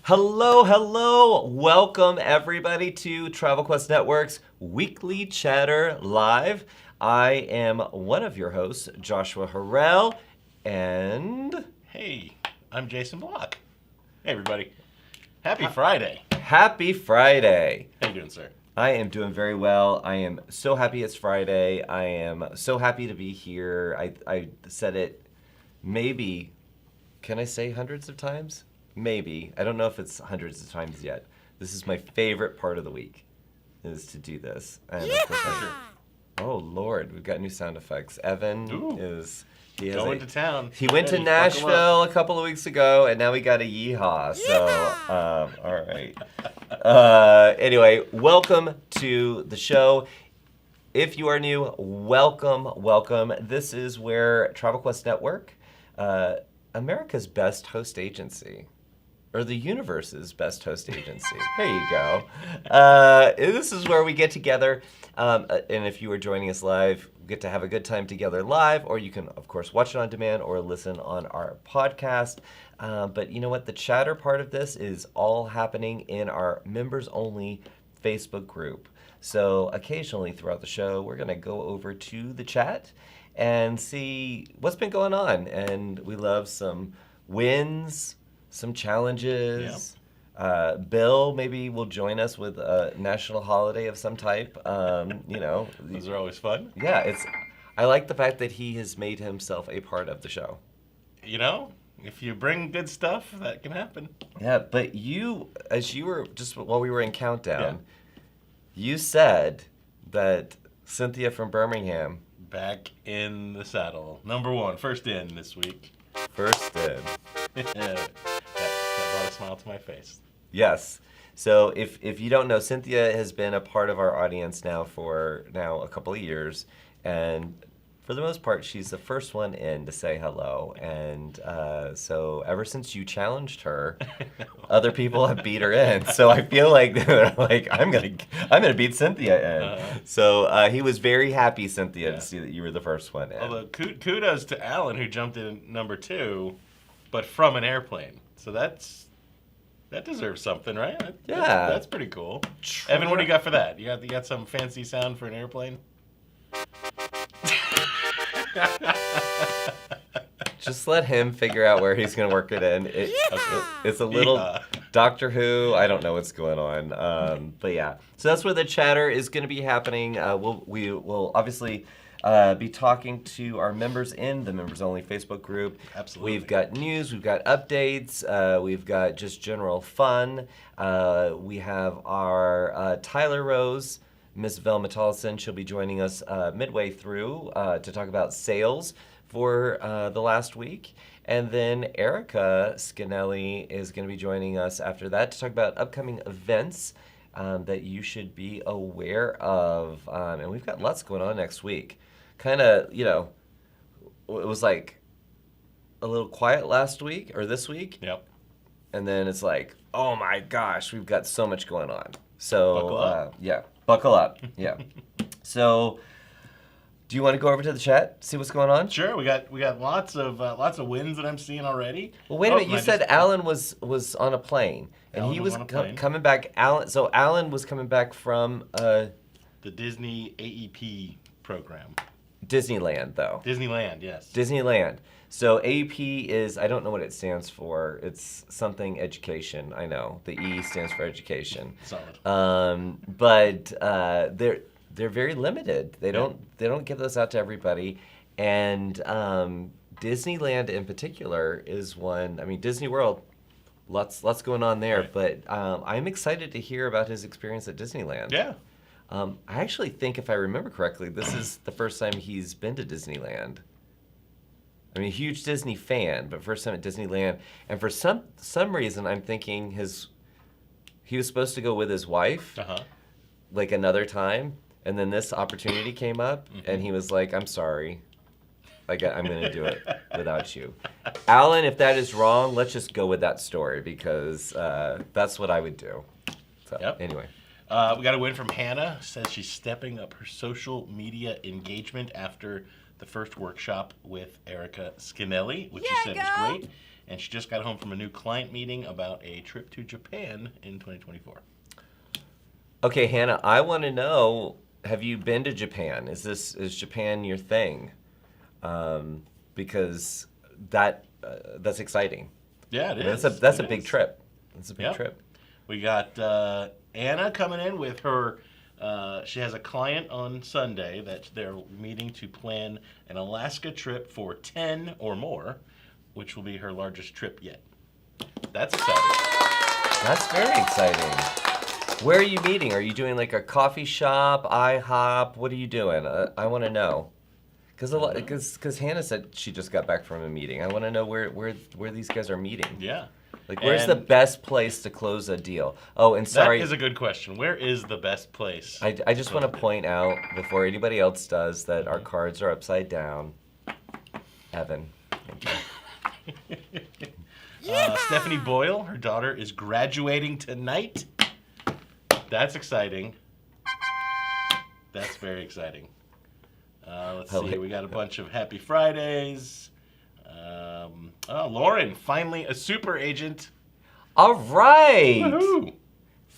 Hello, hello. Welcome everybody to Travel Quest Network's Weekly Chatter Live. I am one of your hosts, Joshua Harrell, and Hey, I'm Jason Block. Hey, everybody. Happy Friday. happy Friday. How you doing, sir? I am doing very well. I am so happy it's Friday. I am so happy to be here. I said it maybe, can I say hundreds of times? Maybe. I don't know if it's hundreds of times yet. This is my favorite part of the week, is to do this. And of course, oh Lord, we've got new sound effects. Evan is Going to town. He went to Hey, buckle Nashville a couple of weeks ago, and now we got a yeehaw. So, all right. Anyway, welcome to the show. If you are new, welcome, welcome. This is where Travel Quest Network, America's best host agency, or the universe's best host agency. There you go. This is where we get together, and if you are joining us live, we get to have a good time together live, or you can, of course, watch it on demand or listen on our podcast. But you know what? The chatter part of this is all happening in our members-only Facebook group. So occasionally throughout the show, we're going to go over to the chat and see what's been going on. And we love some wins, some challenges. Bill maybe will join us with a national holiday of some type. Those are always fun. Yeah, I like the fact that he has made himself a part of the show. You know, if you bring good stuff, that can happen. Yeah, but you, as you were, just while we were in Countdown, you said that Cynthia from Birmingham. Back in the saddle. Number one, first in this week. First in. that brought a smile to my face. Yes. So if you don't know, Cynthia has been a part of our audience for a couple of years, and for the most part, she's the first one in to say hello. And so ever since you challenged her, other people have beat her in. So I feel like they're like, I'm gonna beat Cynthia in. So he was very happy, Cynthia, to see that you were the first one in. Although kudos to Alan, who jumped in number 2, but from an airplane. So that deserves something, right? That's pretty cool. Evan, what do you got for that? You got some fancy sound for an airplane? Just let him figure out where he's going to work it in. It's a little Doctor Who. I don't know what's going on. But yeah. So that's where the chatter is going to be happening. We will obviously be talking to our members in the members-only Facebook group. Absolutely. We've got news. We've got updates. We've got just general fun. We have our Tyler Rose, Miss Velma Tollison. She'll be joining us midway through to talk about sales for the last week. And then Erica Scanelli is going to be joining us after that to talk about upcoming events that you should be aware of. And we've got lots going on next week. Kind of, it was like a little quiet last week or this week. Yep. And then it's like, oh my gosh, we've got so much going on. So, buckle up. Buckle up. Yeah. So, do you want to go over to the chat, see what's going on? Sure, we got lots of wins that I'm seeing already. Well, wait a minute. You said Alan was on a plane, and he was coming back. Alan was coming back from the Disney AEP program. Disneyland, though. Disneyland, yes. Disneyland. So AEP is, I don't know what it stands for. It's something education. I know the E stands for education. Solid. But they're very limited. They don't give those out to everybody, and Disneyland in particular is one. I mean, Disney World, lots going on there. Right. But I'm excited to hear about his experience at Disneyland. Yeah. I actually think, if I remember correctly, this is the first time he's been to Disneyland. I mean, huge Disney fan, but first time at Disneyland. And for some reason, I'm thinking he was supposed to go with his wife, like another time. And then this opportunity came up, and he was like, I'm sorry. I'm going to do it without you. Alan, if that is wrong, let's just go with that story, because that's what I would do. So, anyway. We got a win from Hannah. Says she's stepping up her social media engagement after the first workshop with Erica Scanelli, which she said was great. and she just got home from a new client meeting about a trip to Japan in 2024. Okay, Hannah, I want to know, have you been to Japan? Is Japan your thing? Because that's exciting. Yeah, it is. That's a big trip. That's a big trip. We got Anna coming in with her. She has a client on Sunday that they're meeting to plan an Alaska trip for 10 or more, which will be her largest trip yet. That's exciting. That's very exciting. Where are you meeting? Are you doing like a coffee shop, IHOP? What are you doing? I want to know. Because Hannah said she just got back from a meeting. I want to know where these guys are meeting. Yeah. Like, where's the best place to close a deal? Oh, and sorry. That is a good question. Where is the best place? I just want to point out, before anybody else does, that our cards are upside down. Evan. Thank you. Stephanie Boyle, her daughter, is graduating tonight. That's exciting. That's very exciting. Let's see. We got a bunch of Happy Fridays. Lauren, finally a super agent. All right. Woohoo.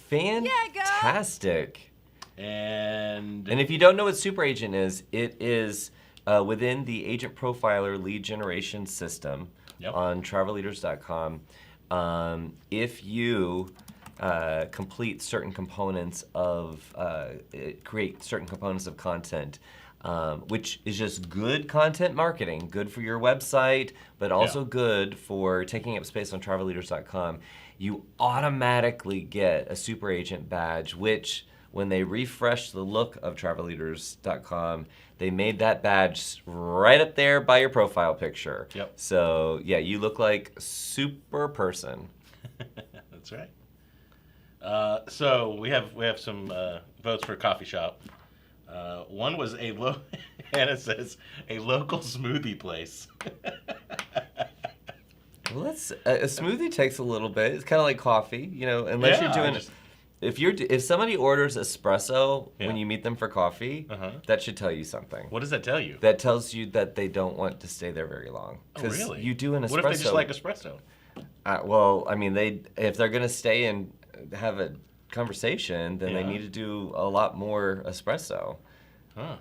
Fantastic. And if you don't know what super agent is, it is within the Agent Profiler lead generation system on travelleaders.com. If you complete certain components of, create certain components of content, which is just good content marketing, good for your website, but also good for taking up space on travelleaders.com, you automatically get a super agent badge, which when they refreshed the look of travelleaders.com, they made that badge right up there by your profile picture. Yep. So yeah, you look like super person. That's right. So we have some votes for a coffee shop. One was Hannah says, a local smoothie place. Well, a smoothie takes a little bit. It's kind of like coffee, unless you're doing if somebody orders espresso when you meet them for coffee, that should tell you something. What does that tell you? That tells you that they don't want to stay there very long. Oh, really? You do an espresso. What if they just like espresso? Well, I mean, if they're going to stay and have a conversation, then they need to do a lot more espresso. Huh.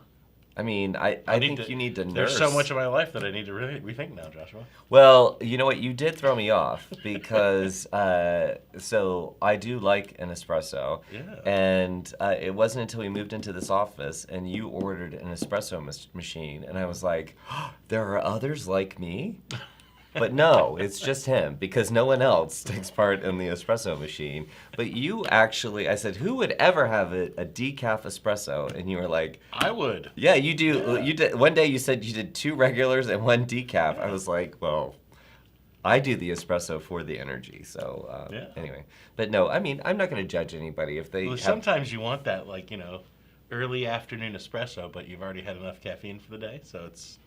I mean, I think you need to nurse. There's so much of my life that I need to really rethink now, Joshua. Well, you know what? You did throw me off because so I do like an espresso. Yeah. And it wasn't until we moved into this office and you ordered an espresso machine, and I was like, oh, there are others like me? But no, it's just him, because no one else takes part in the espresso machine. But you actually, I said, who would ever have a decaf espresso? And you were like, I would. Yeah, you do. Yeah. You did. One day you said you did 2 regulars and 1 decaf. Yeah. I was like, well, I do the espresso for the energy. So anyway, but no, I mean, I'm not going to judge anybody if they. Well, sometimes you want that, like, early afternoon espresso, but you've already had enough caffeine for the day, so it's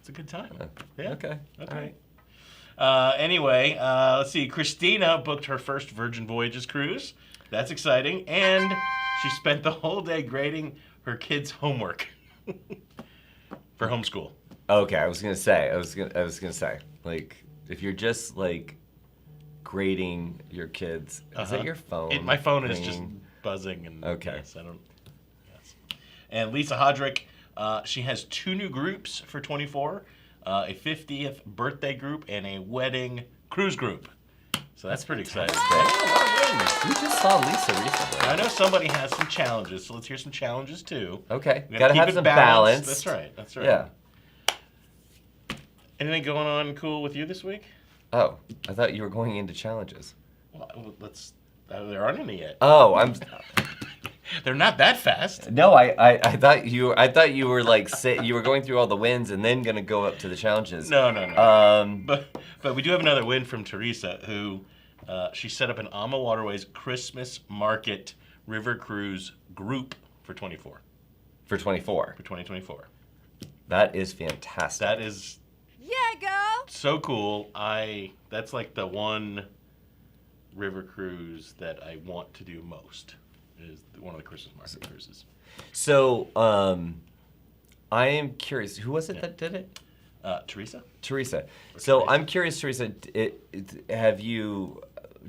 a good time. Yeah. Okay. All right. Anyway, let's see. Christina booked her first Virgin Voyages cruise. That's exciting. And she spent the whole day grading her kids' homework for homeschool. Okay, I was gonna say, like, if you're just like grading your kids, is that your phone? My phone is just buzzing, and okay. Yes, I don't. Yes. And Lisa Hodrick. She has 2 new groups for 24, a 50th birthday group and a wedding cruise group. So that's pretty exciting. We just saw Lisa recently. I know somebody has some challenges, so let's hear some challenges too. Okay, gotta have some balance. That's right. Yeah. Anything going on cool with you this week? Oh, I thought you were going into challenges. Well, there aren't any yet. Oh, I'm... They're not that fast. No, I thought you were like you were going through all the wins and then gonna go up to the challenges. No. But we do have another win from Teresa, who she set up an Ama Waterways Christmas Market River Cruise group for 24. For 24. For 2024. That is fantastic. That is. Yeah, girl. So cool. That's like the one river cruise that I want to do most. Is one of the Christmas market cruises. So, I am curious. Who was it that did it? Teresa. Teresa. So I'm curious, Teresa, do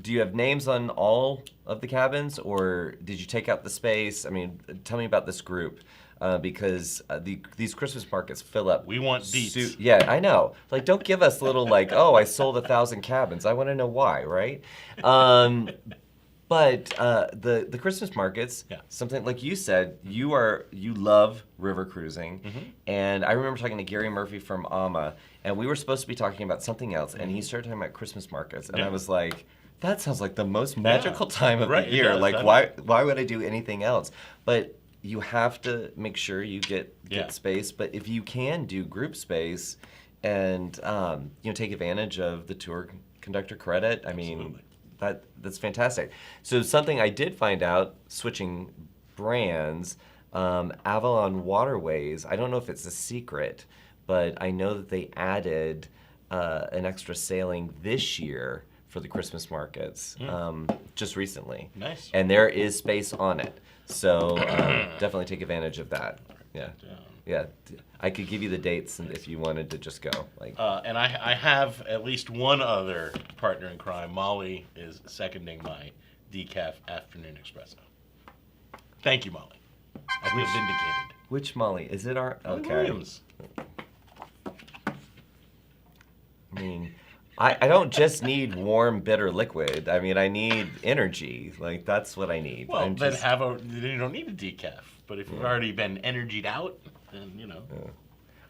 you have names on all of the cabins, or did you take out the space? I mean, tell me about this group. Because these Christmas markets fill up. We want deets. Yeah, I know. Like, don't give us little like, oh, I sold 1,000 cabins. I want to know why, right? But the Christmas markets, something like you said, you love river cruising, and I remember talking to Gary Murphy from AMA, and we were supposed to be talking about something else, and he started talking about Christmas markets, and I was like, that sounds like the most magical time of the year. Like, why would I do anything else? But you have to make sure you get space, but if you can do group space and take advantage of the tour conductor credit, I mean, that's fantastic. So something I did find out, switching brands, Avalon Waterways, I don't know if it's a secret, but I know that they added an extra sailing this year for the Christmas markets just recently. Nice. And there is space on it. So definitely take advantage of that. Yeah. I could give you the dates if you wanted to just go. And I have at least one other partner in crime. Molly is seconding my decaf afternoon espresso. Thank you, Molly. I feel vindicated. Which Molly? Is it our... Okay. Williams. I mean... I don't just need warm, bitter liquid. I mean, I need energy. Like, that's what I need. Well, then you don't need a decaf. But if you've already been energied out, then,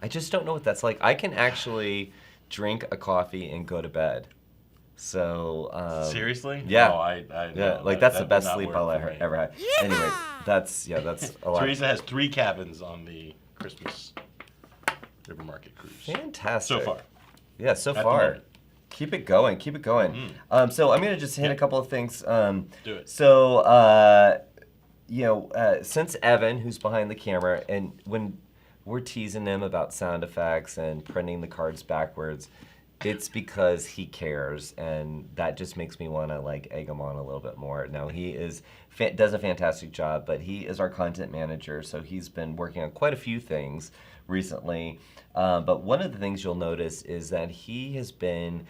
I just don't know what that's like. I can actually drink a coffee and go to bed. So, seriously? Yeah. No, like, that's the best sleep I'll ever have. Yeah! Anyway, that's a lot. Teresa has 3 cabins on the Christmas River Market cruise. Fantastic. So far. Yeah, so far. Keep it going. So I'm going to just hit a couple of things. Do it. So, since Evan, who's behind the camera, and when we're teasing him about sound effects and printing the cards backwards, it's because he cares, and that just makes me want to egg him on a little bit more. Now, he does a fantastic job, but he is our content manager, so he's been working on quite a few things recently. But one of the things you'll notice is that he has been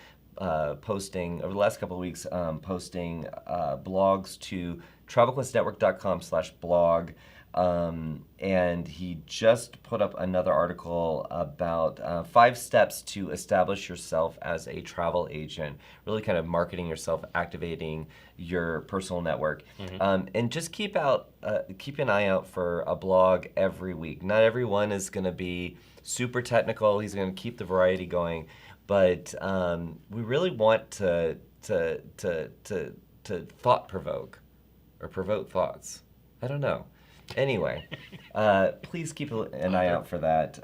posting, over the last couple of weeks, posting blogs to travelquestnetwork.com/blog. And he just put up another article about 5 steps to establish yourself as a travel agent, really kind of marketing yourself, activating your personal network. And just keep an eye out for a blog every week. Not everyone is going to be super technical. He's going to keep the variety going. But we really want to thought provoke or provoke thoughts. I don't know. Anyway, please keep an eye out for that.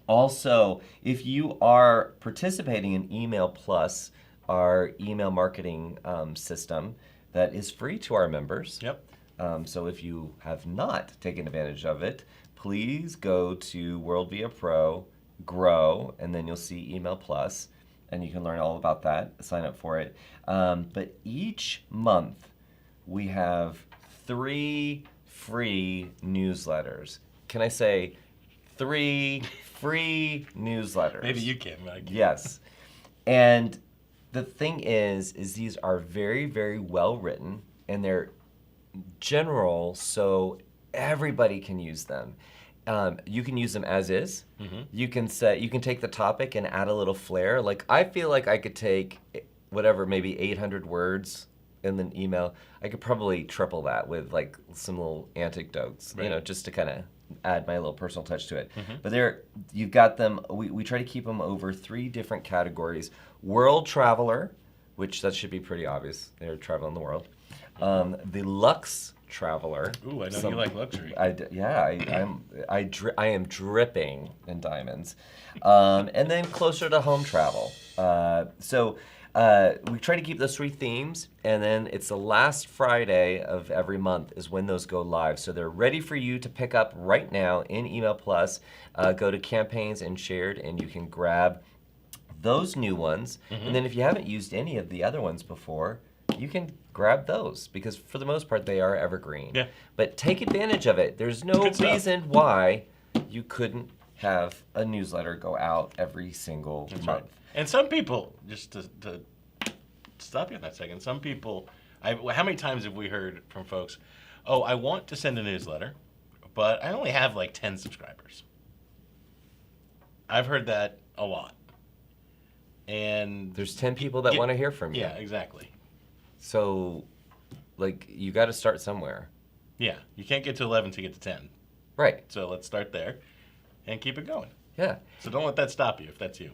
Also, if you are participating in Email Plus, our email marketing system that is free to our members. So if you have not taken advantage of it, please go to WorldVia Pro, grow, and then you'll see Email Plus, and you can learn all about that. Sign up for it. But each month, we have 3 free newsletters. Can I say 3 free newsletters? Maybe you can, Mike. Yes. And the thing is these are very, very well written, and they're general, so everybody can use them. You can use them as is. You can take the topic and add a little flair. Like, I feel like I could take whatever, maybe 800 words in an email. I could probably triple that with some little anecdotes, just to kind of add my little personal touch to it. But you've got them. We try to keep them over 3 different categories: world traveler, which that should be pretty obvious. They're traveling the world. The luxe traveler. Ooh, I know you like luxury. I am dripping in diamonds. And then closer to home travel. We try to keep those 3 themes, and then it's the last Friday of every month is when those go live. So they're ready for you to pick up right now in Email Plus. Go to Campaigns and Shared, and you can grab those new ones. And then if you haven't used any of the other ones before, you can grab those, because for the most part they are evergreen. But take advantage of it. There's no reason why you couldn't have a newsletter go out every single month. Right. And some people, just to stop you on that second, some people, how many times have we heard from folks, oh, I want to send a newsletter, but I only have like 10 subscribers. I've heard that a lot. And there's 10 people that want to hear from you. Yeah, exactly. So, like, you got to start somewhere. Yeah, you can't get to 11 to get to 10. Right. So let's start there and keep it going. Yeah. So don't let that stop you if that's you.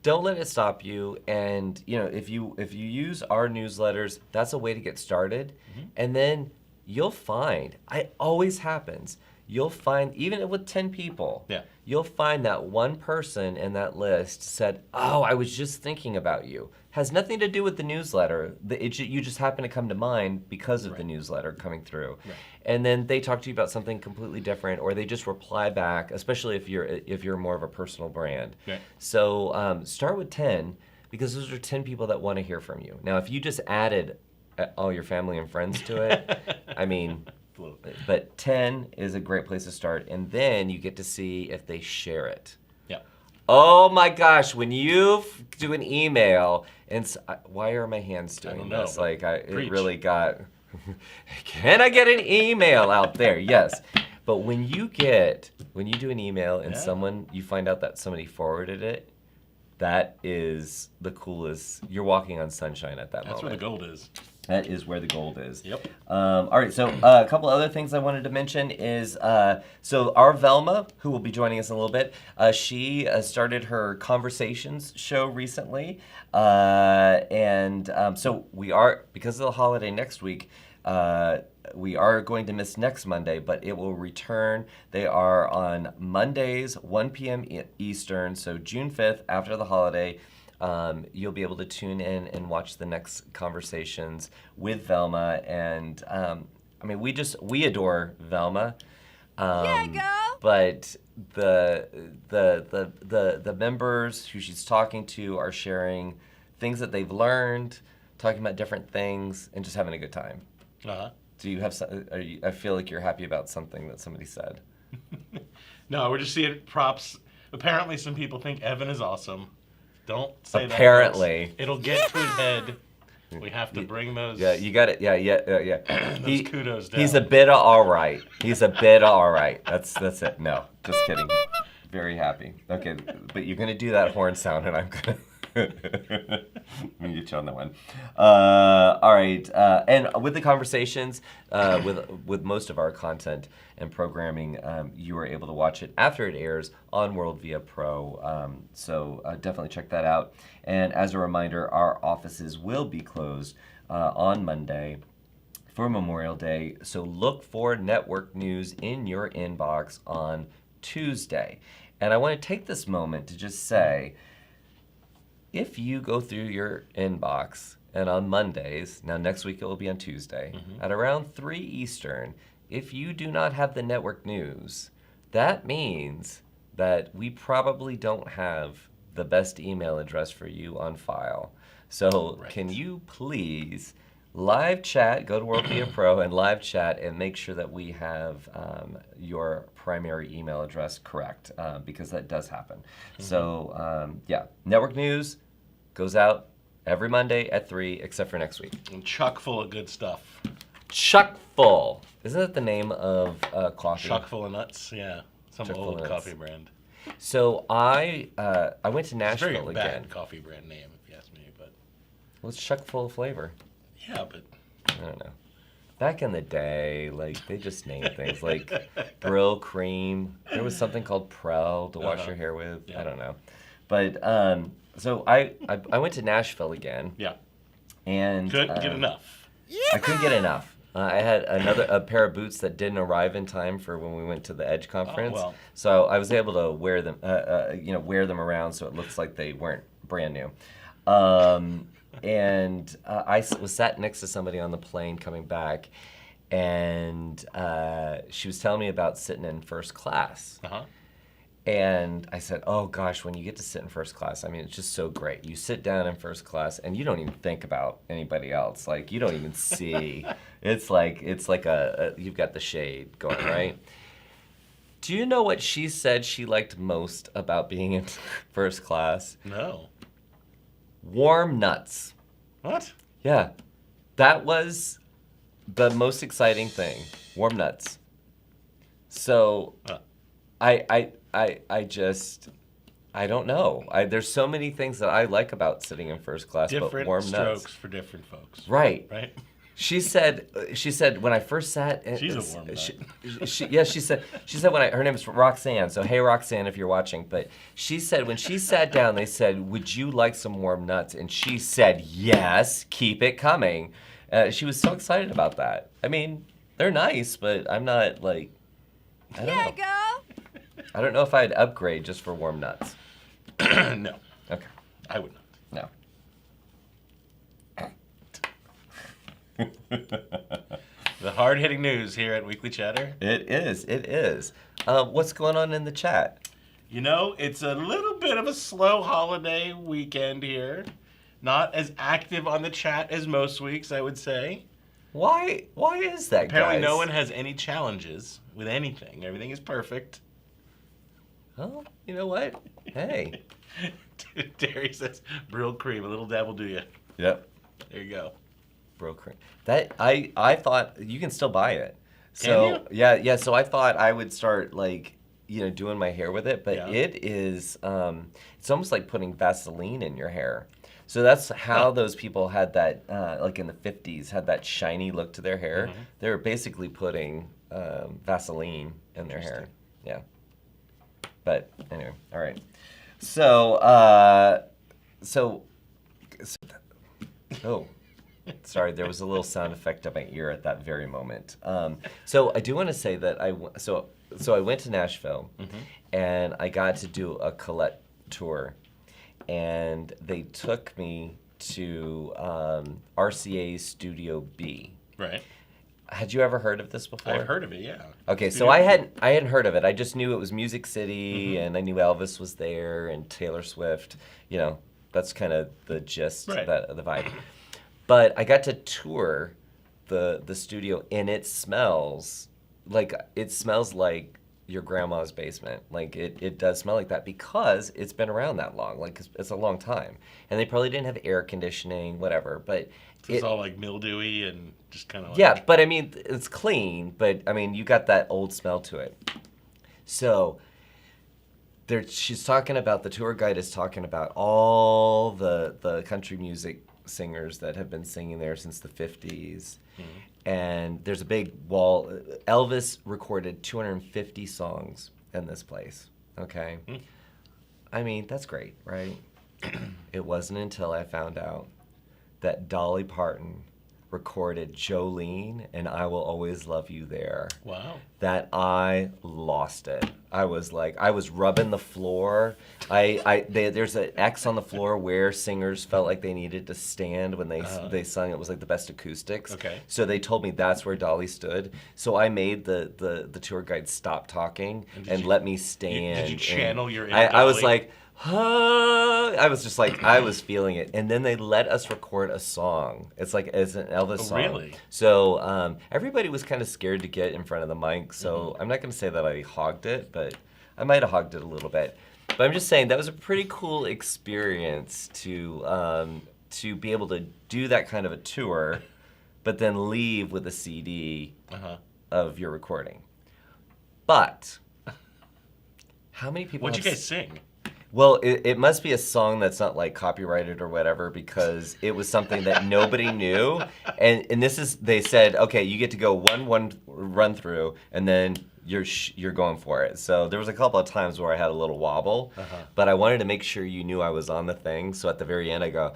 Don't let it stop you. And, you know, if you use our newsletters, that's a way to get started. Mm-hmm. And then you'll find, it always happens, you'll find, even with 10 people, you'll find that one person in that list said, oh, I was just thinking about you. Has nothing to do with the newsletter. You just happen to come to mind because of the newsletter coming through. Right. And then they talk to you about something completely different, or they just reply back, especially if you're more of a personal brand. Right. So start with 10, because those are 10 people that want to hear from you. Now, if you just added all your family and friends to it, I mean... But 10 is a great place to start, and then you get to see if they share it. Yeah. Oh my gosh, when you do an email, and why are my hands doing this? Like, it really got, can I get an email out there? Yes. But when you do an email and you find out that somebody forwarded it, that is the coolest. You're walking on sunshine at that moment. That's where the gold is. That is where the gold is. Yep. All right, so a couple other things I wanted to mention is, so our Velma, who will be joining us in a little bit, she started her Conversations show recently. So we are, because of the holiday next week, we are going to miss next Monday, but it will return. They are on Mondays, 1 p.m. Eastern, so June 5th, after the holiday. You'll be able to tune in and watch the next Conversations with Velma. And, I mean, we adore Velma. Yeah, girl! But the members who she's talking to are sharing things that they've learned, talking about different things, and just having a good time. Uh-huh. Do you have I feel like you're happy about something that somebody said. No, we're just seeing props. Apparently some people think Evan is awesome. Don't say that. Apparently. It'll get to his head. We have to bring those. Yeah, you got it. Yeah. Those kudos down. He's a bit of all right. That's it. No, just kidding. Very happy. Okay, but you're gonna do that horn sound, and I'm gonna. Let me get you on that one. All right, and with the Conversations, with most of our content and programming, you are able to watch it after it airs on WorldVia Pro. So definitely check that out. And as a reminder, our offices will be closed on Monday for Memorial Day. So look for network news in your inbox on Tuesday. And I want to take this moment to just say, if you go through your inbox and on Mondays, now next week it will be on Tuesday, at around 3 Eastern, if you do not have the network news, that means that we probably don't have the best email address for you on file. So Can you please live chat, go to WorldVia Pro and live chat and make sure that we have your primary email address correct, because that does happen. So network news goes out every Monday at 3, except for next week. And chock full of good stuff. Chock full. Isn't that the name of coffee? Chock full of nuts, yeah. Some old coffee brand. So I went to Nashville it's a very again. Bad coffee brand name, if you ask me, but. Well, it's chock full of flavor. Yeah, but. I don't know. Back in the day, like, they just named things like Brill Cream. There was something called Prel to wash your hair with. Yeah. I don't know. But so I went to Nashville again. Yeah. And couldn't get enough. I couldn't get enough. I had a pair of boots that didn't arrive in time for when we went to the Edge conference. Oh, well. So I was able to wear them around so it looks like they weren't brand new. And I was sat next to somebody on the plane coming back, and she was telling me about sitting in first class. And I said, oh gosh, when you get to sit in first class, I mean, it's just so great. You sit down in first class and you don't even think about anybody else. Like, you don't even see. It's like you've got the shade going, right? Do you know what she said she liked most about being in first class? No. Warm nuts. What? Yeah. That was the most exciting thing. Warm nuts. So I don't know. There's so many things that I like about sitting in first class, but warm different nuts. strokes for different folks. Right. Right? She said when I first sat. She's a warm nut. She said her name is Roxanne. So hey Roxanne, if you're watching, but she said when she sat down, they said, "Would you like some warm nuts?" And she said, "Yes, keep it coming." She was so excited about that. I mean, they're nice, but I'm not like. I don't know. Go. I don't know if I'd upgrade just for warm nuts. No. Okay. I would not. No. The hard-hitting news here at Weekly Chatter. It is. What's going on in the chat? You know, it's a little bit of a slow holiday weekend here. Not as active on the chat as most weeks, I would say. Why is that, Apparently guys? no one has any challenges with anything. Everything is perfect. Oh, you know what? Hey. Terry says, Brill cream, a little dab will do you. Yep. There you go. Bro cream. That I thought you can still buy it. Can So yeah. So I thought I would start doing my hair with it, but Yeah. it is it's almost like putting Vaseline in your hair. So that's how those people had that like in the 50s had that shiny look to their hair. Mm-hmm. They were basically putting Vaseline in their hair. Yeah. But anyway, all right. So oh. Sorry, there was a little sound effect of my ear at that very moment. So I do want to say that I went to Nashville, and I got to do a Colette tour, and they took me to RCA's Studio B. Right. Had you ever heard of this before? I've heard of it, yeah. Okay, so Studio I hadn't heard of it. I just knew it was Music City, and I knew Elvis was there and Taylor Swift. You know, that's kind of the gist, Right. the vibe. But I got to tour the studio, and it smells like your grandma's basement. Like it does smell like that because it's been around that long. Like it's a long time, and they probably didn't have air conditioning, whatever. But It's all like mildewy and just kind of like... yeah, but I mean it's clean. But I mean you got that old smell to it. So she's talking about, the tour guide is talking about all the country music singers that have been singing there since the 50s. And there's a big wall. Elvis recorded 250 songs in this place. Okay. I mean, that's great, right? It wasn't until I found out that Dolly Parton recorded Jolene and I Will Always Love You There Wow. that I lost it. I was rubbing the floor. There's an X on the floor where singers felt like they needed to stand when they sung. It was like the best acoustics. Okay. So they told me that's where Dolly stood. So I made the tour guide stop talking and let me stand. Did you channel your inner I was Dolly? like, huh? I was just like, I was feeling it. And then they let us record a song. It's an Elvis song. Really? So everybody was kind of scared to get in front of the mic. So I'm not going to say that I hogged it, but I might have hogged it a little bit. But I'm just saying that was a pretty cool experience to be able to do that kind of a tour, but then leave with a CD of your recording. But how many people? What'd you guys sing? Well, it must be a song that's not like copyrighted or whatever, because it was something that nobody knew. And this is, they said, okay, you get to go one run through, and then you're going for it. So there was a couple of times where I had a little wobble, but I wanted to make sure you knew I was on the thing. So at the very end, I go,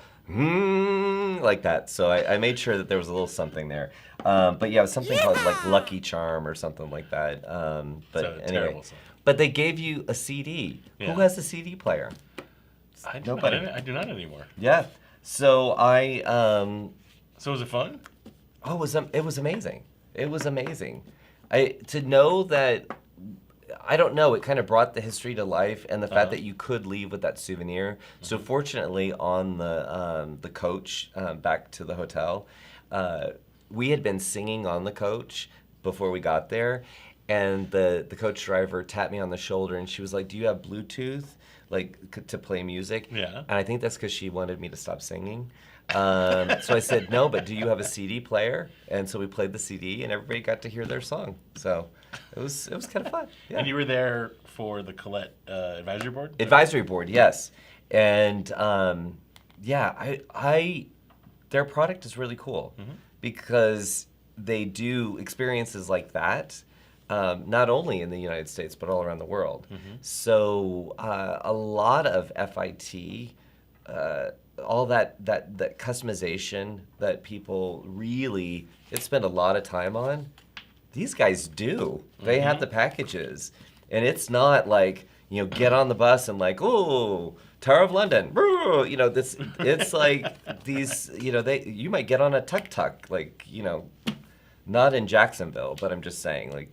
like that. So I made sure that there was a little something there. But yeah, it was something called like Lucky Charm or something like that. But So, anyway. terrible song. But they gave you a CD. Yeah. Who has a CD player? I do Nobody. not anymore. Yeah. So So was it fun? it was amazing. It was amazing. To know that, I don't know, it kind of brought the history to life, and the fact that you could leave with that souvenir. So fortunately, on the coach back to the hotel, we had been singing on the coach before we got there. and the coach driver tapped me on the shoulder, and she was like, "Do you have Bluetooth, like to play music?" Yeah. And I think that's because she wanted me to stop singing. So I said, "No, but do you have a CD player?" And so we played the CD, and everybody got to hear their song. So it was kind of fun. Yeah. And you were there for the Colette advisory board? Advisory board, yes. And I their product is really cool because they do experiences like that, not only in the United States but all around the world. So a lot of FIT, all that customization that people really spend a lot of time on, these guys do. They have the packages, and it's not like, get on the bus and like, oh, Tower of London, this. It's like these, you might get on a tuk-tuk, like, not in Jacksonville, but I'm just saying,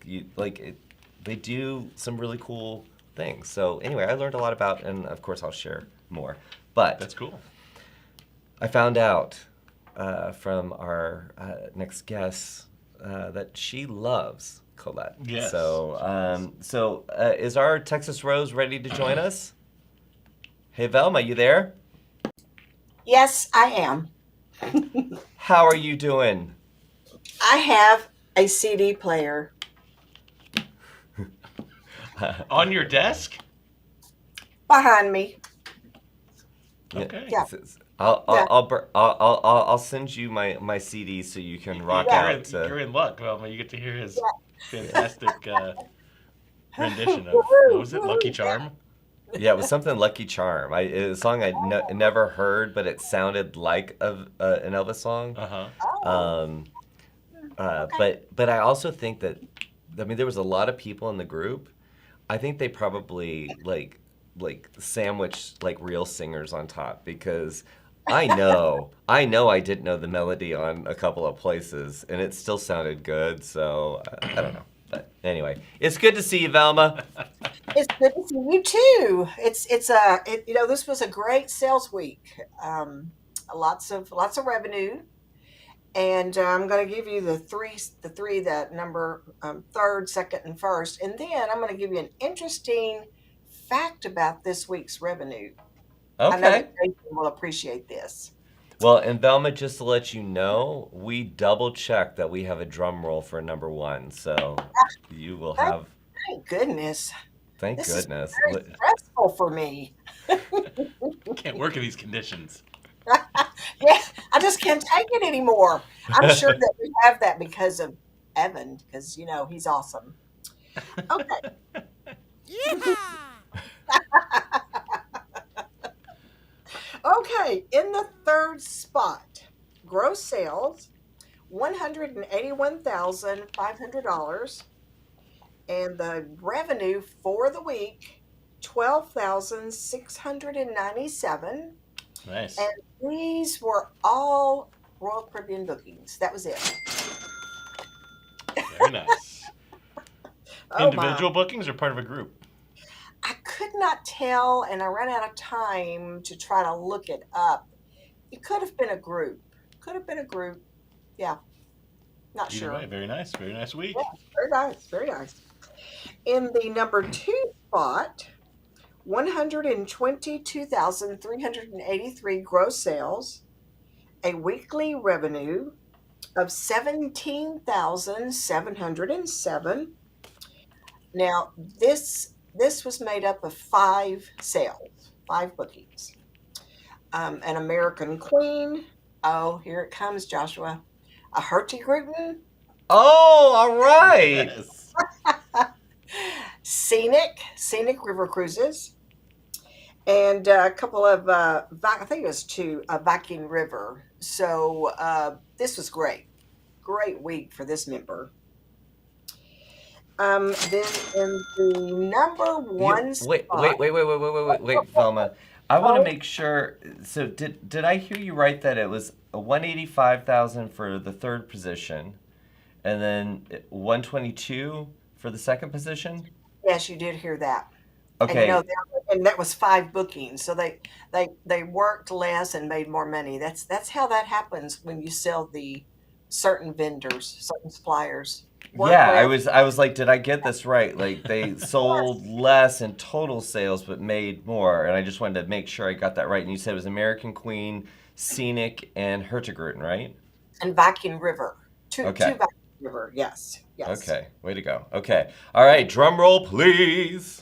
they do some really cool things. So anyway, I learned a lot about, and of course I'll share more. But that's cool. I found out from our next guest that she loves Colette. Yes. So is our Texas Rose ready to join us? Hey, Velma, you there? Yes, I am. How are you doing? I have a CD player. On your desk? Behind me. Okay. Yeah. I'll send you my CD so you can rock out. You're in luck, Velma. You get to hear his fantastic rendition of, what was it, Lucky Charm? Yeah, it was something Lucky Charm. It was a song I'd never heard, but it sounded like an Elvis song. But I also think that, there was a lot of people in the group. I think they probably like sandwiched like real singers on top, because I know I didn't know the melody on a couple of places, and it still sounded good. So I don't know. But anyway, it's good to see you, Velma. It's good to see you too. This was a great sales week. Lots of revenue, and I'm going to give you the three that number third, second, and first, and then I'm going to give you an interesting fact about this week's revenue. Okay. I know that Jason will appreciate this. Well, and Velma, just to let you know, we double-checked that we have a drum roll for number one, so you will have... Thank goodness. Thank this goodness. Is very stressful for me. Can't work in these conditions. Yeah, I just can't take it anymore. I'm sure that we have that because of Evan, because, he's awesome. Okay. Yeah. Okay, in the third spot, gross sales, $181,500, and the revenue for the week, $12,697. Nice. And these were all Royal Caribbean bookings. That was it. Very nice. Oh, Individual bookings or part of a group? I could not tell, and I ran out of time to try to look it up. It could have been a group. Yeah. Not Either sure. way, very nice. Very nice week. Yeah, very nice. Very nice. In the number 2 spot, 122,383 gross sales, a weekly revenue of 17,707. Now, this was made up of 5 sales, 5 bookings. An American Queen. Oh, here it comes, Joshua. A Hurtigruten. Oh, all right. Yes. Scenic River Cruises. And a couple of, I think it was 2, Viking River. So this was great. Great week for this member. Then in the number 1 Wait, spot. wait, Velma. I want to make sure. So did I hear you right that it was 185,000 for the third position, and then 122 for the second position? Yes, you did hear that. Okay. And, and that was 5 bookings. So they worked less and made more money. That's how that happens when you sell the certain vendors, certain suppliers. Yeah, I was like, did I get this right? Like they sold less in total sales but made more, and I just wanted to make sure I got that right. And you said it was American Queen, Scenic, and Hurtigruten, right? And Viking River. Two Okay. Viking River, yes. Okay, way to go. Okay. All right, drum roll, please.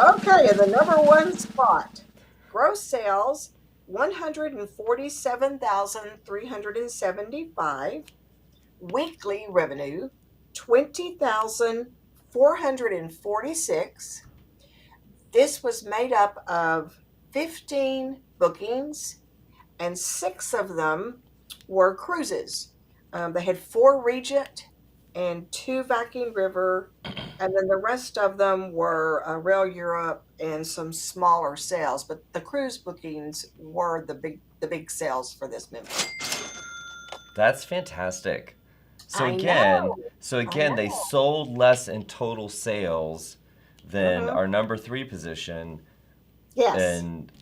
Okay, in the number one spot, gross sales 147,375, weekly revenue 20,446. This was made up of 15 bookings, and 6 of them were cruises. They had 4 Regent and 2 Viking River, and then the rest of them were Rail Europe and some smaller sales. But the cruise bookings were the big sales for this member. That's fantastic. So I again, know. they sold less in total sales than our number 3 position, Yes. and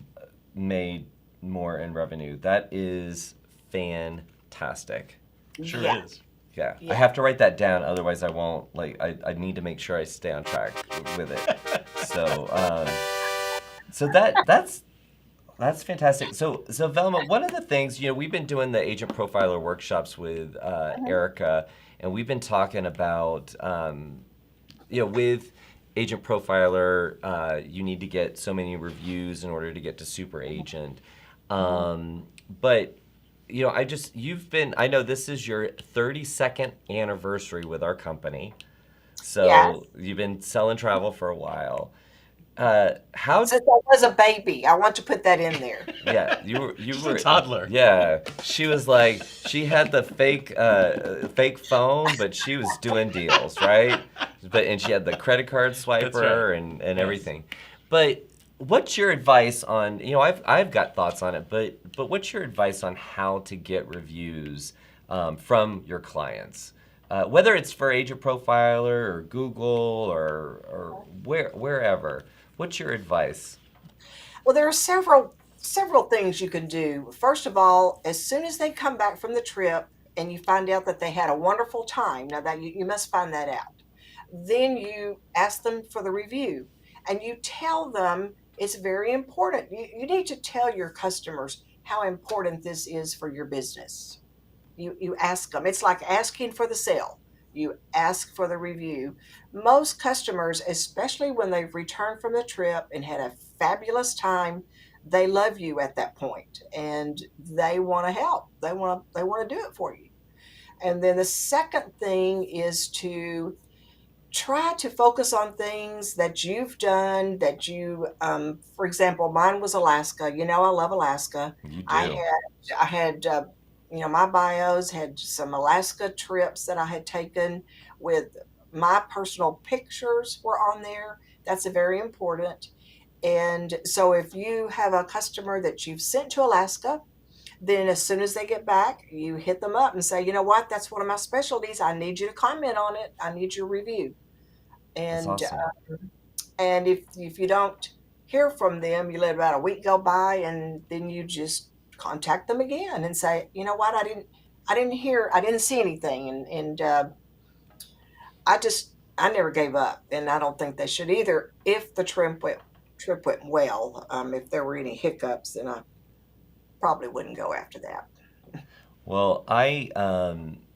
made more in revenue. That is fantastic. Sure Yeah. is. Yeah. I Yeah. have to write that down, otherwise I won't. Like, I need to make sure I stay on track with it. So, that's fantastic. So Velma, one of the things, we've been doing the agent profiler workshops with Erica, and we've been talking about, with agent profiler, you need to get so many reviews in order to get to super agent. But I know this is your 32nd anniversary with our company. So Yes. you've been selling travel for a while. Since I was a baby, I want to put that in there. Yeah, you were a toddler. Yeah, she was like, she had the fake phone, but she was doing deals, right? And she had the credit card swiper and everything. But what's your advice on, I've got thoughts on it, but what's your advice on how to get reviews from your clients? Whether it's for Agent Profiler or Google or wherever. What's your advice? Well, there are several things you can do. First of all, as soon as they come back from the trip and you find out that they had a wonderful time, now that you must find that out. Then you ask them for the review, and you tell them it's very important. You need to tell your customers how important this is for your business. You ask them. It's like asking for the sale. You ask for the review. Most customers, especially when they've returned from the trip and had a fabulous time, they love you at that point, and they want to help. They want to do it for you. And then the second thing is to try to focus on things that you've done that for example, mine was Alaska. I love Alaska. You do. I had my bios had some Alaska trips that I had taken with my personal pictures were on there. That's a very important. And so if you have a customer that you've sent to Alaska, then as soon as they get back, you hit them up and say, you know what, that's one of my specialties. I need you to comment on it. I need your review. That's And awesome. and if you don't hear from them, you let about a week go by, and then you just contact them again and say, you know what, I didn't see anything, and I never gave up, and I don't think they should either. If the trip went well, if there were any hiccups, then I probably wouldn't go after that. Well, I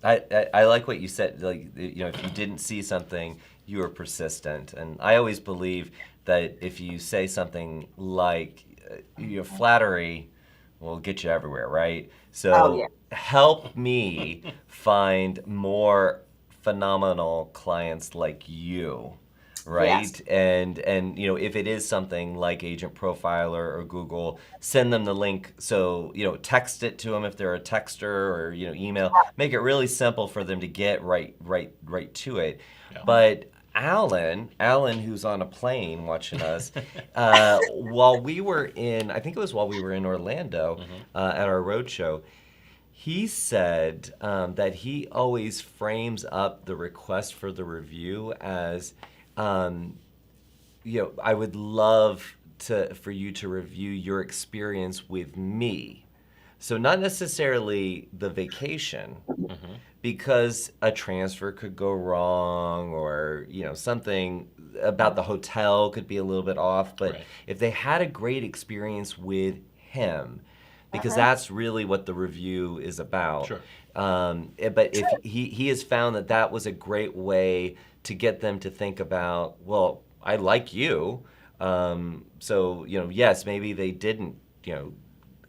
like what you said. Like, if you didn't see something, you were persistent, and I always believe that if you say something like, flattery will get you everywhere, right? So help me find more phenomenal clients like you, right? Yes. And if it is something like Agent Profiler or Google, send them the link. So text it to them if they're a texter, or email. Make it really simple for them to get right to it. Yeah. But Alan, who's on a plane watching us, while we were in Orlando at our road show, he said that he always frames up the request for the review as, I would love for you to review your experience with me. So not necessarily the vacation, because a transfer could go wrong, or something about the hotel could be a little bit off. But if they had a great experience with him, because that's really what the review is about. Sure. But if he has found that was a great way to get them to think about, well, I like you, so yes, maybe they didn't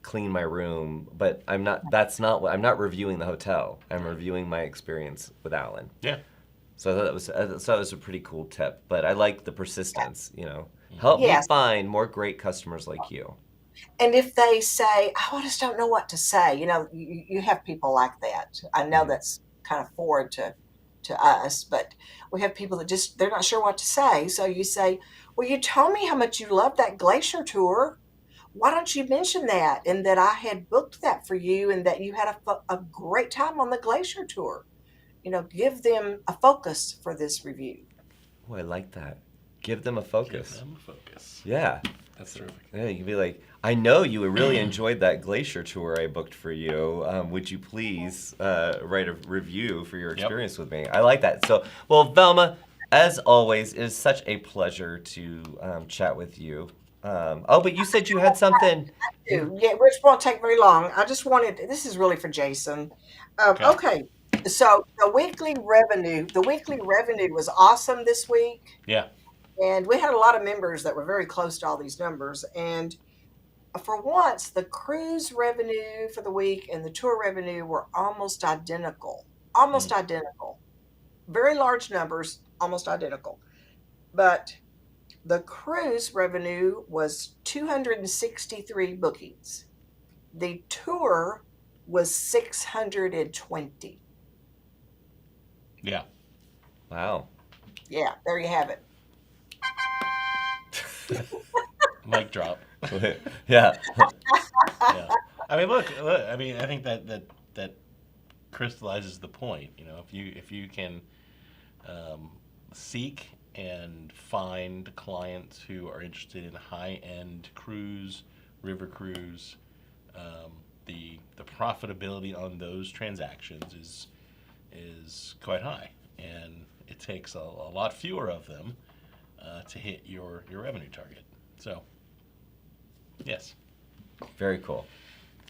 clean my room, but I'm not reviewing the hotel. I'm reviewing my experience with Alan. Yeah. So I thought that was a pretty cool tip. But I like the persistence. Help me find more great customers like you. And if they say, "Oh, I just don't know what to say," you have people like that. I know that's kind of foreign to us, but we have people that they're not sure what to say. So you say, "Well, you told me how much you loved that glacier tour. Why don't you mention that, and that I had booked that for you, and that you had a great time on the glacier tour?" Give them a focus for this review. Oh, I like that. Give them a focus. Give them a focus. Yeah. That's terrific. Yeah, you can be like, I know you really enjoyed that glacier tour I booked for you. Would you please write a review for your experience with me? I like that. So, well, Velma, as always, it is such a pleasure to chat with you. But you said you had something. Yeah, which won't take very long. I just wanted, this is really for Jason. Okay. So the weekly revenue was awesome this week. Yeah. And we had a lot of members that were very close to all these numbers. And for once, the cruise revenue for the week and the tour revenue were almost identical. Almost identical. Very large numbers, almost identical. But the cruise revenue was 263 bookings. The tour was 620. Yeah. Wow. Yeah, there you have it. Mic drop. Yeah. Yeah. I mean, look. I mean, I think that crystallizes the point. If you can seek and find clients who are interested in high-end cruise, river cruise, the profitability on those transactions is quite high, and it takes a lot fewer of them to hit your revenue target. So, yes. Very cool.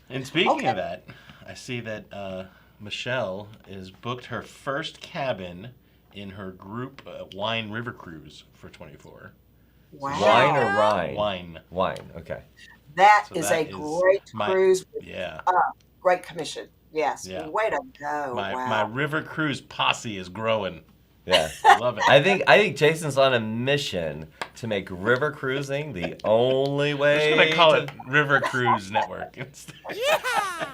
And speaking of that, I see that Michelle has booked her first cabin in her group wine river cruise for 24. Wow. Wine or rye? Wine. Okay. That is a great cruise. Yeah. Great commission. Yes. Yeah. Way to go. My river cruise posse is growing. Yeah. I love it. I think Jason's on a mission to make river cruising the only way. I'm just gonna call it River Cruise Network instead. Yeah!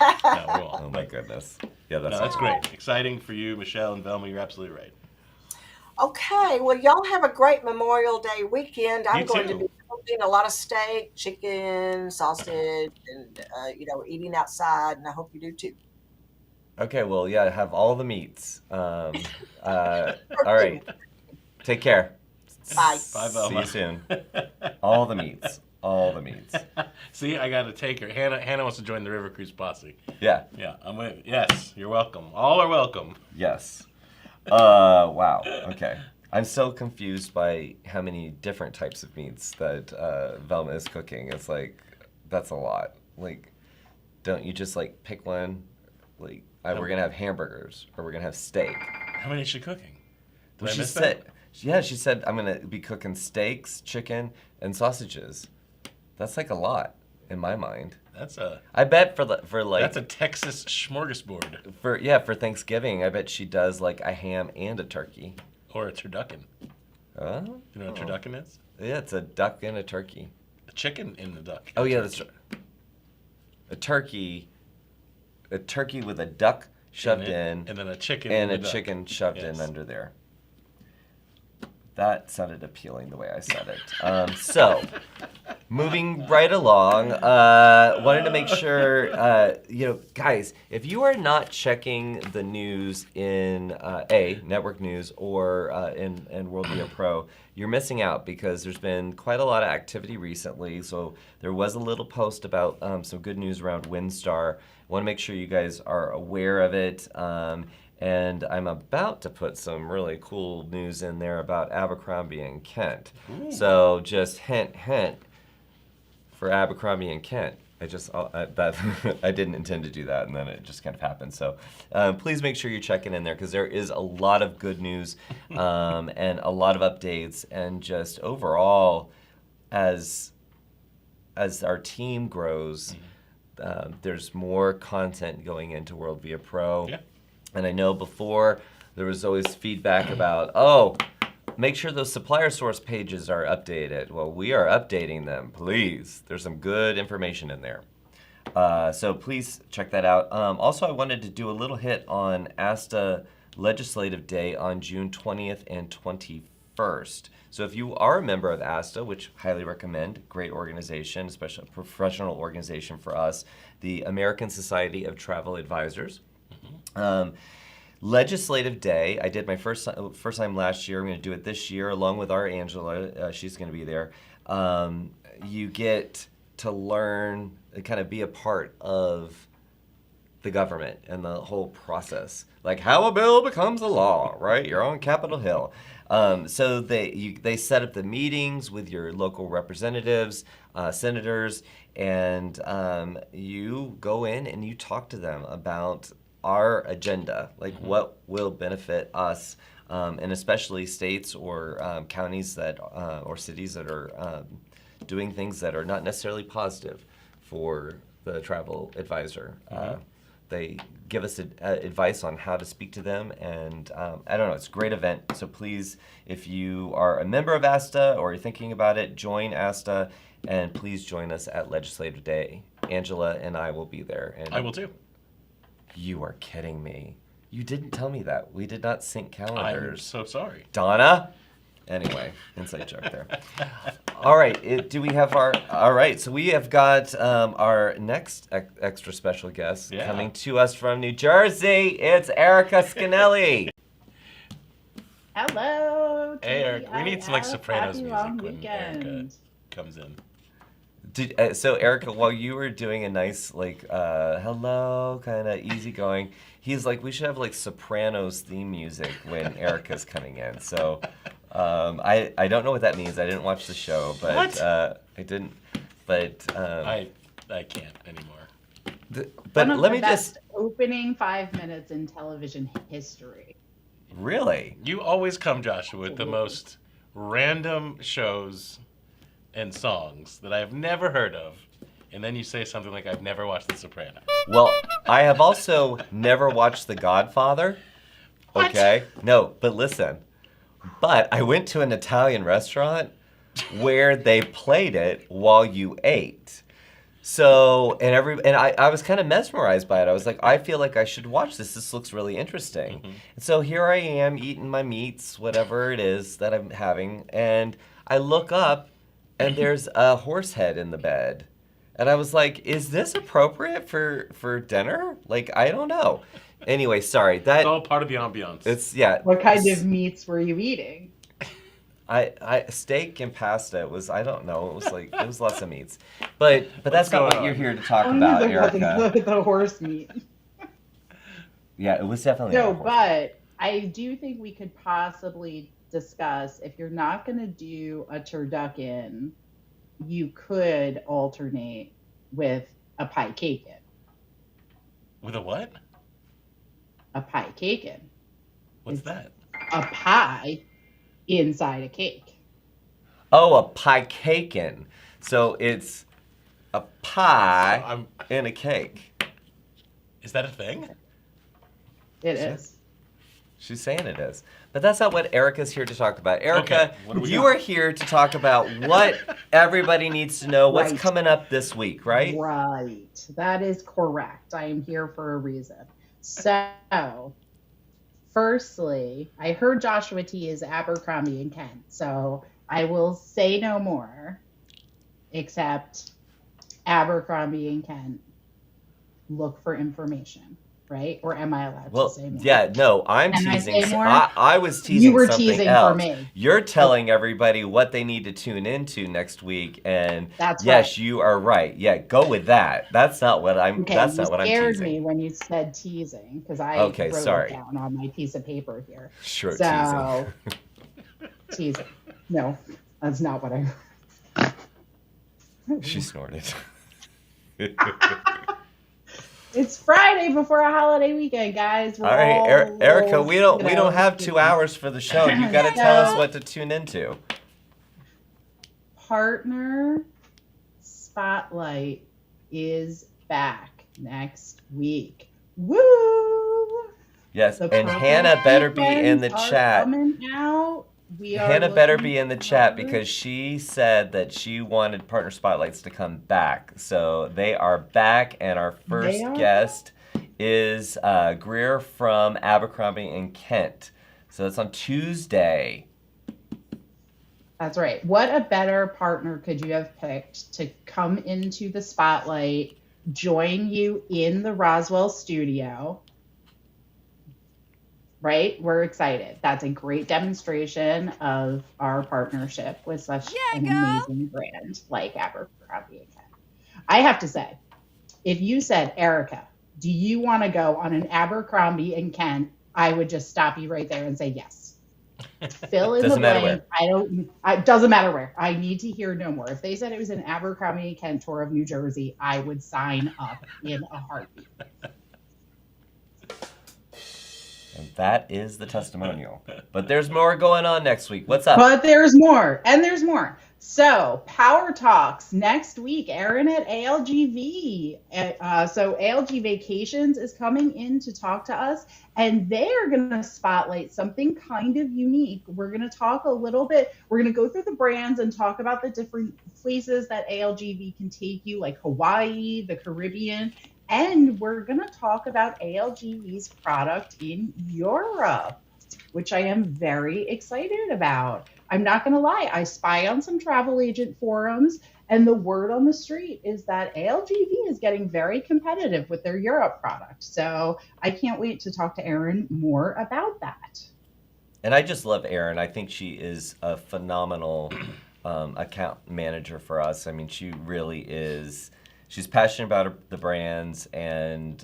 No, we won't. Oh my goodness. Yeah, That's great. Exciting for you, Michelle and Velma. You're absolutely right. Okay. Well, y'all have a great Memorial Day weekend. I'm going to too. be cooking a lot of steak, chicken, sausage, and eating outside, and I hope you do too. Okay, well, yeah, have all the meats. All right. Take care. Bye. Bye, See Velma. you soon. All the meats. All the meats. See, I got to take her. Hannah wants to join the River Cruise posse. Yeah. Yeah, I'm with. Yes, you're welcome. All are welcome. Yes. Wow. Okay. I'm so confused by how many different types of meats that Velma is cooking. It's like, that's a lot. Like, don't you just like pick one? Like, we're going to have hamburgers or we're going to have steak. How many is she cooking? Did I She miss said, that? yeah, she said, I'm going to be cooking steaks, chicken, and sausages. That's like a lot in my mind. I bet for like that's a Texas smorgasbord. For Thanksgiving, I bet she does like a ham and a turkey. Or a turducken. Oh. You know what a turducken is? Yeah, it's a duck and a turkey. A chicken in the duck. Oh yeah, that's right. A turkey with a duck shoved in, and then a chicken and a with chicken shoved in under there. That sounded appealing the way I said it. So, moving right along. Wanted to make sure, guys, if you are not checking the news in network news or in World Via Pro, you're missing out because there's been quite a lot of activity recently. So there was a little post about some good news around WinStar. Want to make sure you guys are aware of it. And I'm about to put some really cool news in there about Abercrombie and Kent. Ooh. So just hint for Abercrombie and Kent. I didn't intend to do that, and then it just kind of happened. So please make sure you're checking in there because there is a lot of good news and a lot of updates, and just overall, as our team grows, there's more content going into World Via Pro. Yeah. And I know before there was always feedback about, make sure those supplier source pages are updated. Well, we are updating them, please. There's some good information in there. So please check that out. Also, I wanted to do a little hit on ASTA Legislative Day on June 20th and 21st. So if you are a member of ASTA, which I highly recommend, great organization, especially a professional organization for us, the American Society of Travel Advisors. Legislative Day, I did my first time last year. I'm going to do it this year along with our Angela. She's going to be there. You get to learn, kind of be a part of the government and the whole process. Like how a bill becomes a law, right? You're on Capitol Hill. So they set up the meetings with your local representatives, senators, and you go in and you talk to them about our agenda, like what will benefit us, and especially states or counties that or cities that are doing things that are not necessarily positive for the travel advisor. They give us advice on how to speak to them, and I don't know, it's a great event. So please, if you are a member of ASTA or you're thinking about it, join ASTA, and please join us at Legislative Day. Angela and I will be there. And I will too. You are kidding me. You didn't tell me that. We did not sync calendars. I'm so sorry. Donna? Anyway, inside joke there. All right, do we have all right, so we have got our next extra special guest coming to us from New Jersey. It's Erica Scanelli. Hello. Hey, Erica. We need some like Sopranos music when Erica comes in. So Erica, while you were doing a nice hello kind of easygoing, he's like, we should have like Sopranos theme music when Erica's coming in. So I don't know what that means. I didn't watch the show, but I didn't. But I can't anymore. But One of let the me best just opening 5 minutes in television history. Really? You always come, Joshua, with the most random shows and songs that I have never heard of, and then you say something like, I've never watched The Sopranos. Well, I have also never watched The Godfather. Okay? What? No, but listen. But I went to an Italian restaurant where they played it while you ate. So, and I was kind of mesmerized by it. I was like, I feel like I should watch this. This looks really interesting. Mm-hmm. And so here I am eating my meats, whatever it is that I'm having, and I look up, and there's a horse head in the bed. And I was like, is this appropriate for dinner? Like, I don't know. Anyway, sorry. It's all part of the ambiance. What kind of meats were you eating? I steak and pasta. It was, I don't know. It was lots of meats. But that's not what you're here to talk about, Erica. The horse meat. Yeah, it was definitely No, but I do think we could possibly discuss, if you're not going to do a turducken, you could alternate with a pie cakin. With a what? A pie cakin. What's that? A pie inside a cake. Oh, a pie cakin. So it's a pie in a cake. Is that a thing? It is. She's saying it is. But that's not what Erica's here to talk about. Erica, you are here to talk about what everybody needs to know, what's coming up this week, right? Right. That is correct. I am here for a reason. So, firstly, I heard Joshua T is Abercrombie and Kent, so I will say no more. except Abercrombie and Kent look for information, right? Or am I allowed to say more? Yeah, no, I'm Can teasing. I say more? I was teasing You were something teasing else. for me. You're telling everybody what they need to tune into next week, and That's yes, right. you are right. Yeah, go with that. That's not what I'm. Okay, That's you not what I'm scared teasing. me when you said teasing because I Okay, wrote sorry. it down on my piece of paper here. Sure, So, teasing. teasing. No, that's not what I. She snorted. It's Friday before a holiday weekend, guys. All right, Erica, we don't have 2 hours for the show. You got to tell us what to tune into. Partner Spotlight is back next week. Woo! Yes, The and purple Hannah better be in the sequins are chat. coming out. Hannah better be in the chat because she said that she wanted Partner Spotlights to come back. So they are back, and our first guest is Greer from Abercrombie and Kent. So it's on Tuesday. That's right. What a better partner could you have picked to come into the spotlight, join you in the Roswell studio? Right? We're excited. That's a great demonstration of our partnership with such an amazing brand like Abercrombie & Kent. I have to say, if you said, Erica, do you want to go on an Abercrombie & Kent, I would just stop you right there and say yes. Fill in the blank. It doesn't matter where. I need to hear no more. If they said it was an Abercrombie & Kent tour of New Jersey, I would sign up in a heartbeat. And that is the testimonial. But there's more going on next week. What's up? But there's more. And there's more. So Power Talks next week, Aaron at ALGV. So ALG Vacations is coming in to talk to us, and they are going to spotlight something kind of unique. We're going to talk a little bit. We're going to go through the brands and talk about the different places that ALGV can take you, like Hawaii, the Caribbean. And we're going to talk about ALGV's product in Europe, which I am very excited about. I'm not going to lie. I spy on some travel agent forums, and the word on the street is that ALGV is getting very competitive with their Europe product. So I can't wait to talk to Erin more about that. And I just love Erin. I think she is a phenomenal account manager for us. I mean, she really is. She's passionate about the brands, and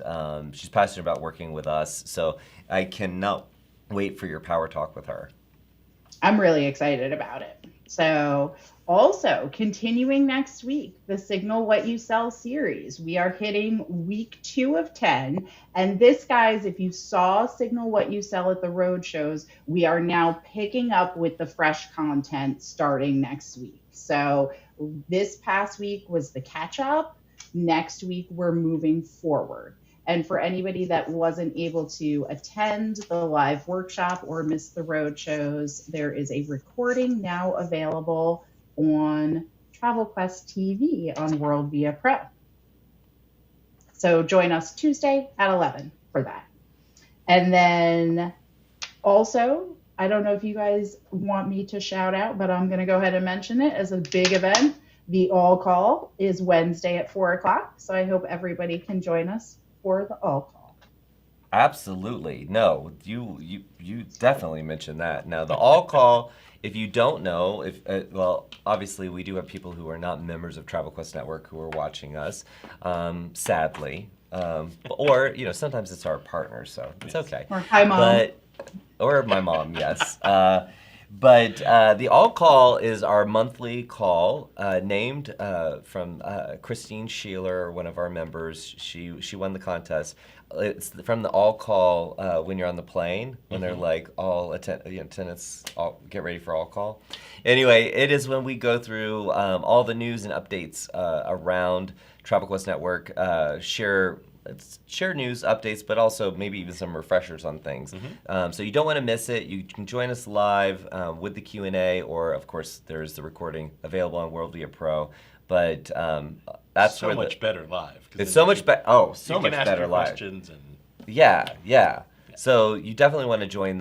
she's passionate about working with us. So I cannot wait for your Power Talk with her. I'm really excited about it. So also continuing next week, the Signal What You Sell series. We are hitting week 2 of 10. And this, guys, if you saw Signal What You Sell at the road shows, we are now picking up with the fresh content starting next week. So this past week was the catch up. Next week, we're moving forward. And for anybody that wasn't able to attend the live workshop or miss the road shows, there is a recording now available on Travel Quest TV on World Via Pro. So join us Tuesday at 11 for that. And then also, I don't know if you guys want me to shout out, but I'm going to go ahead and mention it as a big event. The All Call is Wednesday at 4 o'clock. So I hope everybody can join us for the All Call. Absolutely. No, you definitely mentioned that. Now, the All Call, if you don't know, well, obviously we do have people who are not members of Travel Quest Network who are watching us, sadly. Or, sometimes it's our partners, so it's okay. Or hi, Mom. Or my mom, yes. But the All Call is our monthly call, named from Christine Sheeler, one of our members. She won the contest. It's from the All Call when you're on the plane, when they're like, all attendants, get ready for All Call. Anyway, it is when we go through all the news and updates around Travel Quest Network, share news updates, but also maybe even some refreshers on things. So you don't want to miss it. You can join us live with the Q&A, or of course there's the recording available on World Via Pro. But that's so much better live. It's so much better. Oh, so much better live. Questions and yeah. So you definitely want to join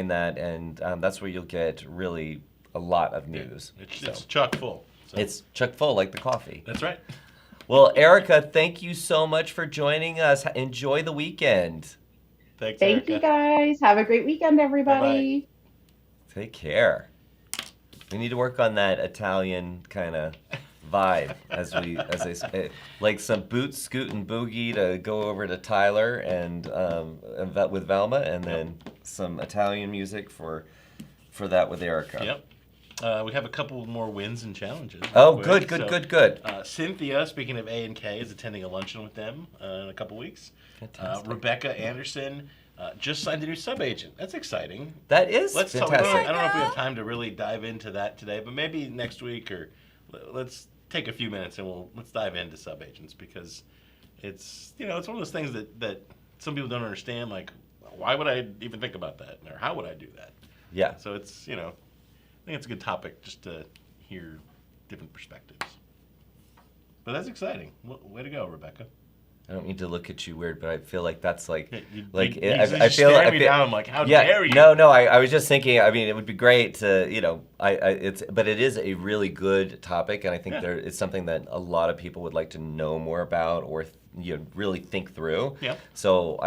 that, and that's where you'll get really a lot of news. It's chock full. So. It's chock full like the coffee. That's right. Well, Erica, thank you so much for joining us. Enjoy the weekend. Thanks, Thank Erica. you guys. Have a great weekend, everybody. Bye-bye. Take care. We need to work on that Italian kind of vibe as I say, like some boots, scoot, and boogie to go over to Tyler and with Velma, and then some Italian music for that with Erica. Yep. We have a couple more wins and challenges. Oh, quick. good. Cynthia, speaking of A&K, is attending a luncheon with them in a couple weeks. Fantastic. Rebecca Anderson just signed a new sub-agent. That's exciting. That is Let's talk. fantastic. I don't know if we have time to really dive into that today, but maybe next week, or let's take a few minutes and let's dive into sub-agents, because it's it's one of those things that some people don't understand. Like, why would I even think about that, or how would I do that? Yeah. So it's I think it's a good topic just to hear different perspectives. But that's exciting. Way to go, Rebecca. I don't mean to look at you weird, but I feel like that's like, I feel me down. Like, how dare you? No. I was just thinking. I mean, it would be great to, but it is a really good topic, and I think it's something that a lot of people would like to know more about, or really think through. Yeah. So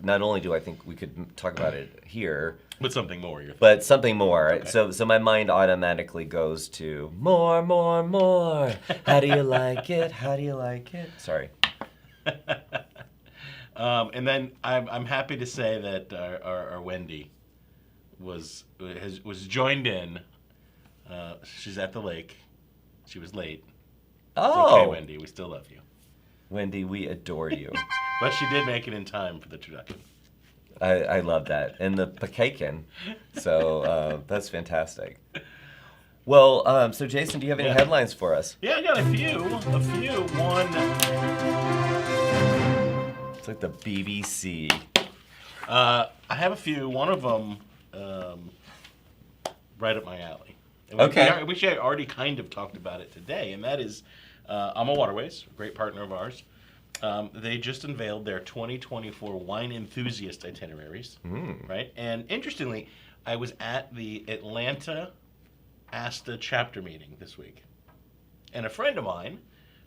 not only do I think we could talk about it here, but something more. But something more. Okay. So my mind automatically goes to more. How do you like it? How do you like it? Sorry. And then I'm happy to say that our Wendy was joined in. She's at the lake. She was late. Oh. It's okay, Wendy. We still love you. Wendy, we adore you. But she did make it in time for the turducken. I love that. And the pakakin. So that's fantastic. Well, so Jason, do you have any headlines for us? Yeah, I got a few. One. It's like the BBC. I have a few. One of them right up my alley. And Okay. We actually already kind of talked about it today, and that is Alma Waterways, a great partner of ours. They just unveiled their 2024 wine enthusiast itineraries, right? And interestingly, I was at the Atlanta ASTA chapter meeting this week, and a friend of mine,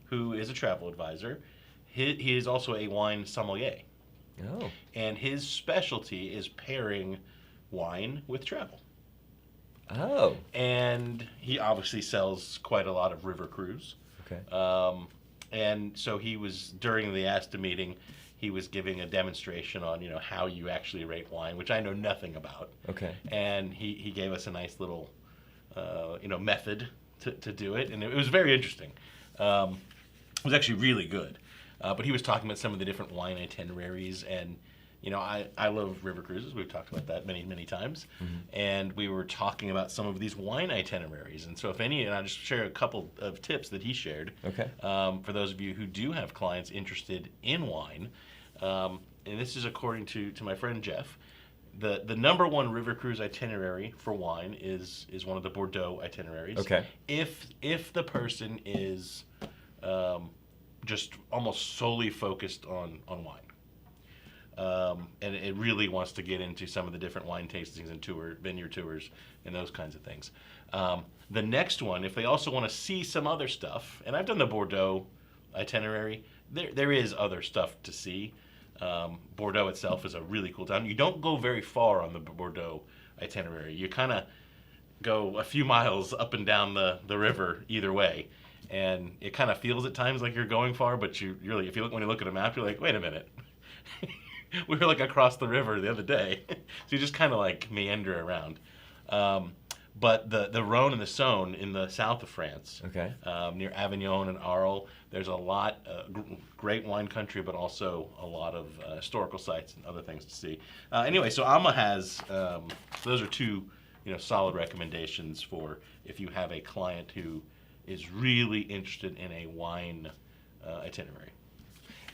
who is a travel advisor, he is also a wine sommelier. Oh. And his specialty is pairing wine with travel. Oh. And he obviously sells quite a lot of river cruise. Okay. And so he was, during the ASTA meeting, he was giving a demonstration on, how you actually rate wine, which I know nothing about. Okay. And he gave us a nice little, method to do it. And it was very interesting. It was actually really good. But he was talking about some of the different wine itineraries, and I love river cruises. We've talked about that many, many times. Mm-hmm. And we were talking about some of these wine itineraries. And so and I'll just share a couple of tips that he shared. Okay. For those of you who do have clients interested in wine. And this is according to my friend Jeff. The number one river cruise itinerary for wine is one of the Bordeaux itineraries. Okay. If the person is just almost solely focused on wine. And it really wants to get into some of the different wine tastings and vineyard tours and those kinds of things. The next one, if they also want to see some other stuff, and I've done the Bordeaux itinerary, there is other stuff to see. Bordeaux itself is a really cool town. You don't go very far on the Bordeaux itinerary. You kind of go a few miles up and down the river either way. And it kind of feels at times like you're going far, but you really, when you look at a map, you're like, wait a minute. We were like across the river the other day. So you just kind of like meander around. But the Rhone and the Saône in the south of France, Okay. Near Avignon and Arles, there's a lot, great wine country, but also a lot of historical sites and other things to see. Anyway, so Alma has, those are two solid recommendations for if you have a client who is really interested in a wine itinerary.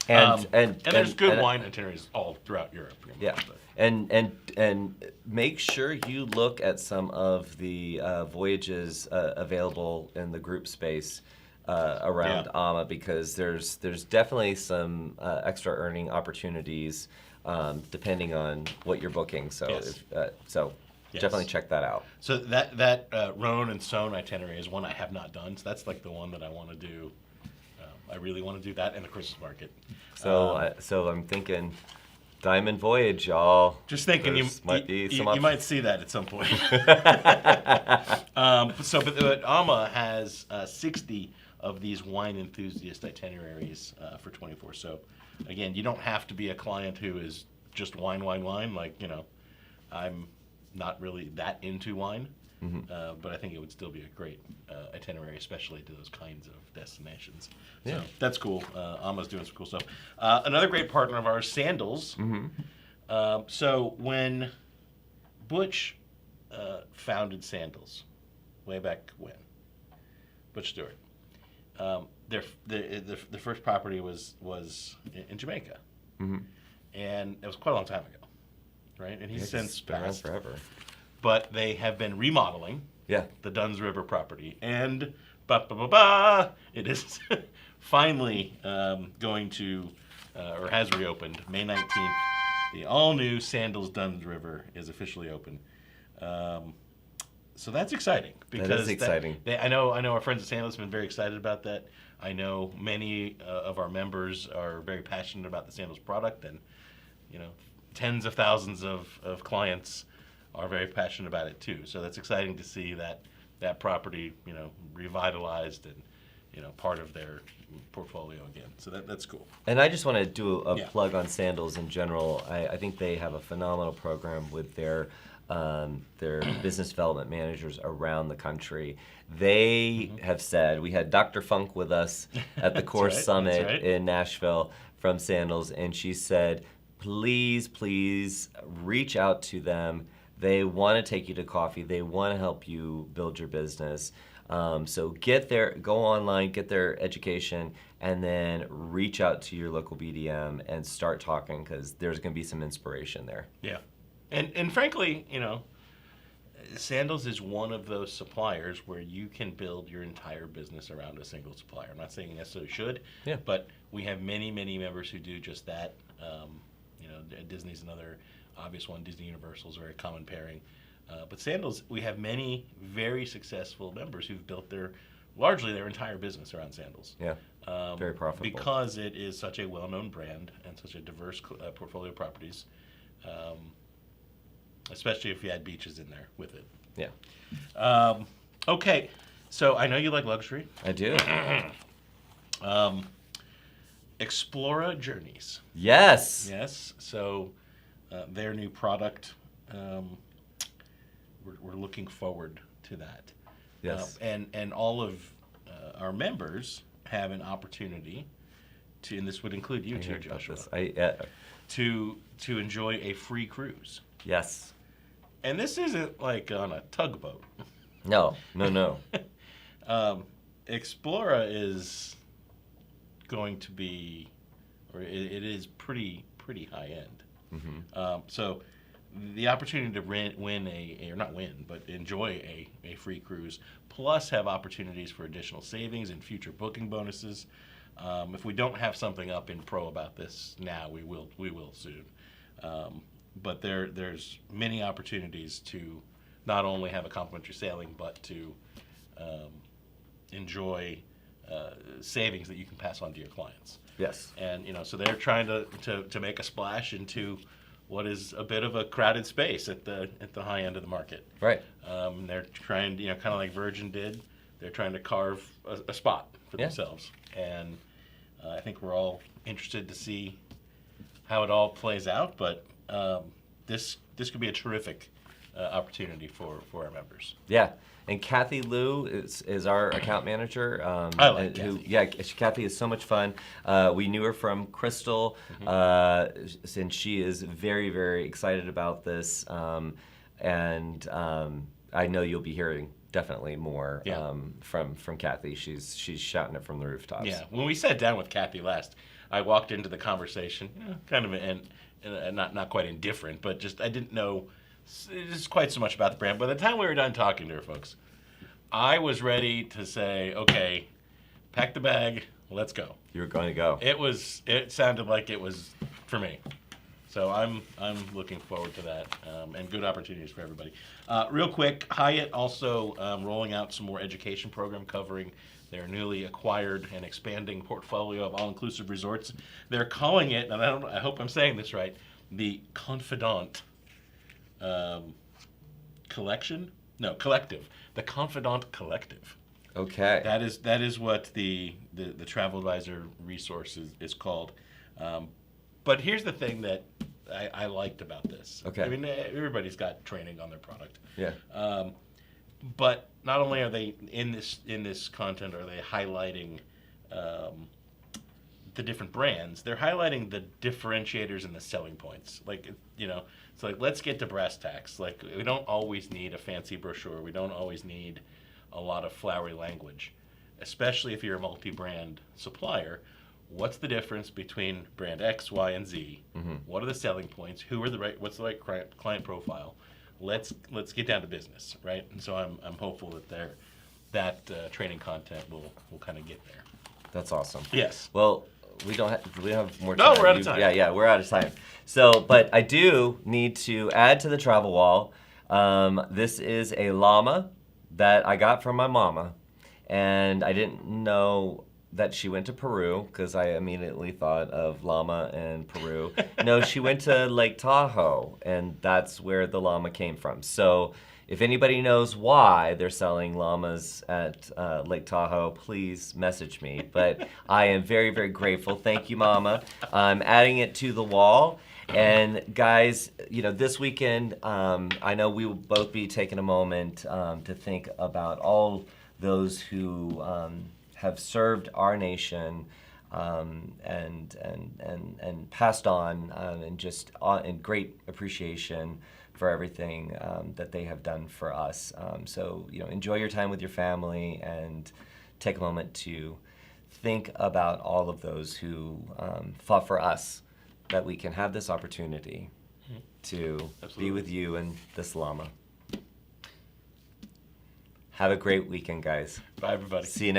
And there's good wine itineraries all throughout Europe. Yeah, and make sure you look at some of the voyages available in the group space around AMA, because there's definitely some extra earning opportunities depending on what you're booking. So Yes. Yes. Definitely check that out. So that Rhone and Saône itinerary is one I have not done. So that's like the one that I want to do. I really want to do that and the Christmas market. So I'm thinking Diamond Voyage, y'all. Just thinking you might see that at some point. But AMA has 60 of these wine enthusiast itineraries for 24. So again, you don't have to be a client who is just wine. Like, I'm not really that into wine, but I think it would still be a great itinerary, especially to those kinds of destinations. Yeah. So that's cool. AMA's doing some cool stuff. Another great partner of ours, Sandals. So when Butch founded Sandals, way back when, Butch Stewart, the first property was in Jamaica, and it was quite a long time ago, right? And he's since been around passed forever. But they have been remodeling Yeah. the Dunn's River property, and it is finally going to, or has reopened, May 19th. The all-new Sandals Dunn's River is officially open. So that's exciting. Because that is exciting. I know our friends at Sandals have been very excited about that. I know many of our members are very passionate about the Sandals product, and tens of thousands of clients are very passionate about it too. So that's exciting to see that property, revitalized and, part of their portfolio again. So that's cool. And I just want to do a Yeah. plug on Sandals in general. I think they have a phenomenal program with their business development managers around the country. They have said, we had Dr. Funk with us at the Core right, Summit that's right. in Nashville from Sandals, and she said, please reach out to them. They want to take you to coffee. They want to help you build your business. So go online, get their education, and then reach out to your local BDM and start talking, because there's going to be some inspiration there. Yeah. And frankly, Sandals is one of those suppliers where you can build your entire business around a single supplier. I'm not saying you necessarily should, but we have many, many members who do just that. Disney's another obvious one. Disney Universal is a very common pairing. But Sandals, we have many very successful members who've built largely their entire business around Sandals. Yeah, very profitable. Because it is such a well-known brand and such a diverse portfolio of properties, especially if you add beaches in there with it. Yeah. Okay, so I know you like luxury. I do. Explora Journeys. Yes. Yes, so their new product, we're looking forward to that. Yes. And all of our members have an opportunity to, and this would include you too, Joshua, to enjoy a free cruise. Yes. And this isn't like on a tugboat. No. Explora is going to be, or it is pretty high end. So the opportunity to enjoy a free cruise, plus have opportunities for additional savings and future booking bonuses. If we don't have something up in pro about this now, we will soon. But there's many opportunities to not only have a complimentary sailing, but to enjoy savings that you can pass on to your clients. Yes. And so they're trying to make a splash into what is a bit of a crowded space at the high end of the market. Right. They're trying, kind of like Virgin did. They're trying to carve a spot for themselves, and I think we're all interested to see how it all plays out. But this could be a terrific opportunity for our members. Yeah. And Kathy Liu is our account manager. I like Kathy. Kathy is so much fun. We knew her from Crystal, and she is very, very excited about this. And I know you'll be hearing definitely more from Kathy. She's shouting it from the rooftops. Yeah. When we sat down with Kathy last, I walked into the conversation kind of and not quite indifferent, but just I didn't know just quite so much about the brand. By the time we were done talking to her, folks, I was ready to say, okay, pack the bag, let's go. You were going to go. It sounded like it was for me. So I'm looking forward to that, and good opportunities for everybody. Real quick, Hyatt also rolling out some more education program covering their newly acquired and expanding portfolio of all-inclusive resorts. They're calling it, and I hope I'm saying this right, the Confidant Collective. The Confidant Collective. Okay. That is what the Travel Advisor resource is called. But here's the thing that I liked about this. Okay. I mean, everybody's got training on their product. Yeah. But not only are they in this content, are they highlighting the different brands? They're highlighting the differentiators and the selling points. Like, it's like, let's get to brass tacks. Like, we don't always need a fancy brochure. We don't always need a lot of flowery language, especially if you're a multi-brand supplier. What's the difference between brand X, Y, and Z? Mm-hmm. What are the selling points? What's the right client profile? Let's get down to business, right? And so I'm hopeful that training content will kind of get there. That's awesome. Yes. Well, do we have more time? No, we're out of time. Yeah, we're out of time. So, but I do need to add to the travel wall. This is a llama that I got from my mama, and I didn't know that she went to Peru because I immediately thought of llama and Peru. No, she went to Lake Tahoe, and that's where the llama came from. So if anybody knows why they're selling llamas at Lake Tahoe, please message me. But I am very, very grateful. Thank you, Mama. I'm adding it to the wall. And guys, this weekend, I know we will both be taking a moment to think about all those who have served our nation and passed on and just in great appreciation for everything that they have done for us. So enjoy your time with your family and take a moment to think about all of those who fought for us, that we can have this opportunity to be with you and this llama. Have a great weekend, guys. Bye, everybody. See you next